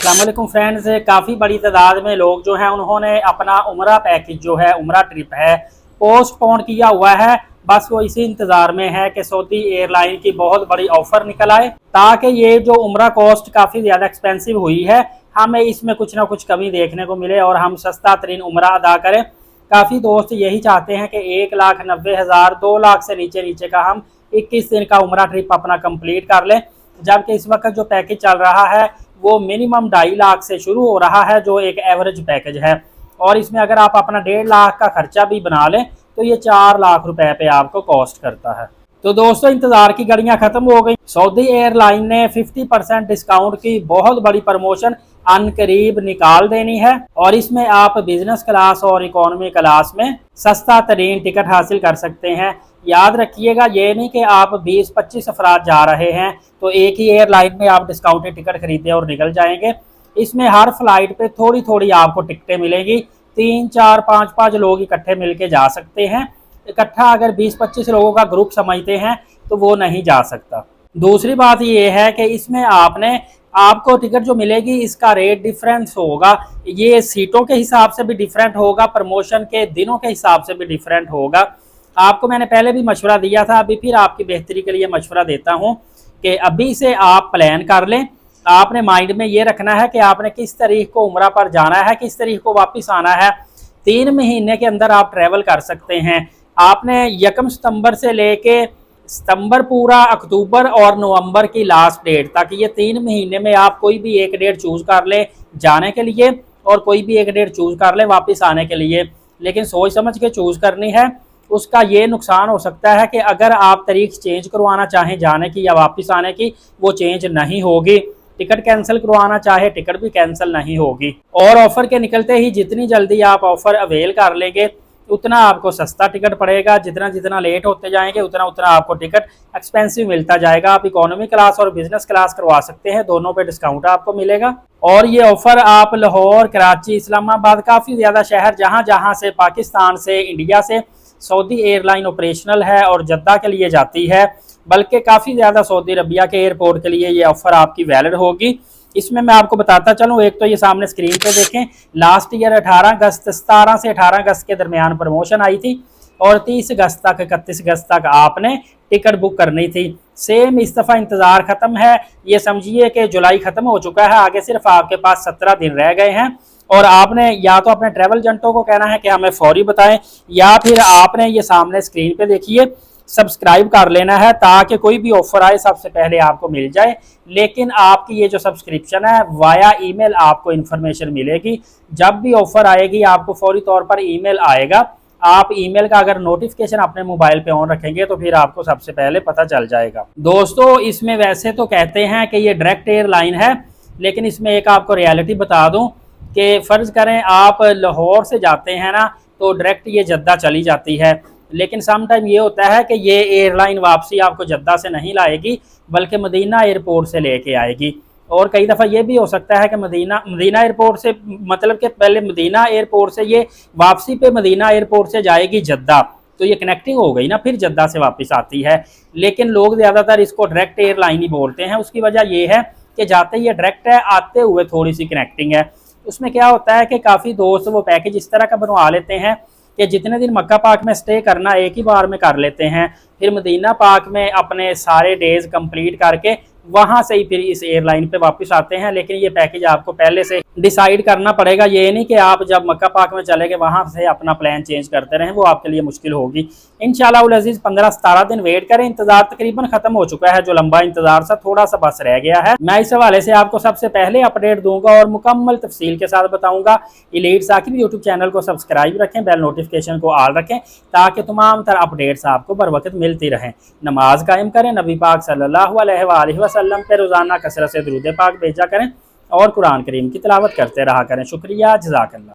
अस्सलाम वालेकुम फ्रेंड्स, काफ़ी बड़ी तादाद में लोग जो हैं उन्होंने अपना उम्रा पैकेज जो है उम्रा ट्रिप है पोस्टपोन किया हुआ है। बस वो इसी इंतज़ार में है कि सऊदी एयरलाइन की बहुत बड़ी ऑफ़र निकल आए ताकि ये जो उम्रा कॉस्ट काफ़ी ज़्यादा एक्सपेंसिव हुई है हमें इसमें कुछ ना कुछ कमी देखने को मिले और हम सस्ता तरीन उम्रा अदा करें। काफ़ी दोस्त यही चाहते हैं कि 1,90,000 2 लाख से नीचे नीचे का हम 21 दिन का उम्रा ट्रिप अपना कंप्लीट कर लें, जबकि इस वक्त जो पैकेज चल रहा है वो मिनिमम 2.5 लाख से शुरू हो रहा है जो एक एवरेज पैकेज है। और इसमें अगर आप अपना 1.5 लाख का खर्चा भी बना लें तो ये 4 लाख रुपए पे आपको कॉस्ट करता है। तो दोस्तों इंतजार की घड़ियां खत्म हो गई। सऊदी एयरलाइन ने 50% डिस्काउंट की बहुत बड़ी प्रमोशन अनकरीब निकाल देनी है और इसमें आप बिजनेस क्लास और इकोनॉमी क्लास में सस्ता तरीन टिकट हासिल कर सकते हैं। याद रखिएगा, ये नहीं कि आप 20-25 अफराद जा रहे हैं तो एक ही एयरलाइन में आप डिस्काउंटेड टिकट खरीदें और निकल जाएंगे। इसमें हर फ्लाइट पे थोड़ी थोड़ी आपको टिकटें मिलेंगी। 3, 4, 5 लोग इकट्ठे मिलके जा सकते हैं। इकट्ठा अगर 20-25 लोगों का ग्रुप समझते हैं तो वो नहीं जा सकता। दूसरी बात ये है कि इसमें आपको टिकट जो मिलेगी इसका रेट डिफरेंस होगा। ये सीटों के हिसाब से भी डिफरेंट होगा, प्रमोशन के दिनों के हिसाब से भी डिफरेंट होगा। आपको मैंने पहले भी मशवरा दिया था, अभी फिर आपकी बेहतरी के लिए मशवरा देता हूँ कि अभी से आप प्लान कर लें। आपने माइंड में ये रखना है कि आपने किस तारीख को उम्रा पर जाना है, किस तारीख को वापस आना है। 3 महीने के अंदर आप ट्रैवल कर सकते हैं। आपने 1 सितंबर से लेके सितंबर पूरा, अक्टूबर और नवंबर की लास्ट डेट तक, ये 3 महीने में आप कोई भी एक डेट चूज़ कर लें जाने के लिए और कोई भी एक डेट चूज़ कर लें वापस आने के लिए, लेकिन सोच समझ के चूज़ करनी है। उसका ये नुकसान हो सकता है कि अगर आप तारीख चेंज करवाना चाहें जाने की या वापस आने की, वो चेंज नहीं होगी। टिकट कैंसिल करवाना चाहे टिकट भी कैंसिल नहीं होगी। और ऑफ़र के निकलते ही जितनी जल्दी आप ऑफ़र अवेल कर लेंगे उतना आपको सस्ता टिकट पड़ेगा। जितना जितना लेट होते जाएंगे उतना उतना आपको टिकट एक्सपेंसिव मिलता जाएगा। आप इकोनॉमी क्लास और बिजनेस क्लास करवा सकते हैं, दोनों पे डिस्काउंट आपको मिलेगा। और ये ऑफ़र आप लाहौर, कराची, इस्लामाबाद, काफ़ी ज़्यादा शहर जहाँ जहाँ से पाकिस्तान से, इंडिया से सऊदी एयरलाइन ऑपरेशनल है और जद्दा के लिए जाती है, बल्कि काफ़ी ज़्यादा सऊदी अरबिया के एयरपोर्ट के लिए ये ऑफ़र आपकी वैलिड होगी। इसमें मैं आपको बताता चलूँ, एक तो ये सामने स्क्रीन पे देखें, लास्ट ईयर 17 से 18 अगस्त के दरमियान प्रमोशन आई थी और 30 अगस्त तक, 31 अगस्त तक आपने टिकट बुक करनी थी। सेम इस दफ़ा इंतज़ार ख़त्म है। ये समझिए कि जुलाई ख़त्म हो चुका है, आगे सिर्फ आपके पास 17 दिन रह गए हैं और आपने या तो अपने ट्रैवल एजेंटों को कहना है कि हमें फौरी बताएं, या फिर आपने ये सामने स्क्रीन पे देखिए सब्सक्राइब कर लेना है ताकि कोई भी ऑफर आए सबसे पहले आपको मिल जाए। लेकिन आपकी ये जो सब्सक्रिप्शन है वाया ईमेल आपको इन्फॉर्मेशन मिलेगी। जब भी ऑफर आएगी आपको फौरी तौर पर ईमेल आएगा। आप ईमेल का अगर नोटिफिकेशन अपने मोबाइल पे ऑन रखेंगे तो फिर आपको सबसे पहले पता चल जाएगा। दोस्तों इसमें वैसे तो कहते हैं कि ये डायरेक्ट एयरलाइन है, लेकिन इसमें एक आपको रियलिटी बता दूं कि फ़र्ज़ करें आप लाहौर से जाते हैं ना तो डायरेक्ट ये जद्दा चली जाती है, लेकिन सम टाइम ये होता है कि ये एयरलाइन वापसी आपको जद्दा से नहीं लाएगी बल्कि मदीना एयरपोर्ट से लेके आएगी। और कई दफ़ा ये भी हो सकता है कि मदीना एयरपोर्ट से, मतलब कि पहले मदीना एयरपोर्ट से ये वापसी पे मदीना एयरपोर्ट से जाएगी जद्दा, तो ये कनेक्टिंग हो गई ना, फिर जद्दा से वापस आती है। लेकिन लोग ज़्यादातर इसको डायरेक्ट एयरलाइन ही बोलते हैं। उसकी वजह ये है कि जाते ये डायरेक्ट है, आते हुए थोड़ी सी कनेक्टिंग है। उसमें क्या होता है कि काफ़ी दोस्त वो पैकेज इस तरह का बनवा लेते हैं कि जितने दिन मक्का पाक में स्टे करना एक ही बार में कर लेते हैं, फिर मदीना पाक में अपने सारे डेज कंप्लीट करके वहाँ से ही फिर इस एयरलाइन पे वापस आते हैं। लेकिन ये पैकेज आपको पहले से डिसाइड करना पड़ेगा। ये नहीं कि आप जब मक्का पाक में चले गए वहाँ से अपना प्लान चेंज करते रहें, वो आपके लिए मुश्किल होगी। इंशाअल्लाह उल अज़ीज़ 15-17 दिन वेट करें। इंतजार तकरीबन खत्म हो चुका है, जो लंबा इंतजार था थोड़ा सा बस रह गया है। मैं इस हवाले से आपको सबसे पहले अपडेट दूंगा और मुकम्मल तफसील के साथ बताऊंगा। एलीट साकिब यूट्यूब चैनल को सब्सक्राइब रखें, बेल नोटिफिकेशन को ऑल रखें ताकि तमाम तरह अपडेट्स आपको बर वक्त मिलती रहें। नमाज कायम करें, नबी पाक सल्लल्लाहु अलैहि वसल्लम पे रोज़ाना कसरत से दुरूद पाक भेजा करें और कुरान करीम की तिलावत करते रहा करें। शुक्रिया, जज़ाकल्लाह।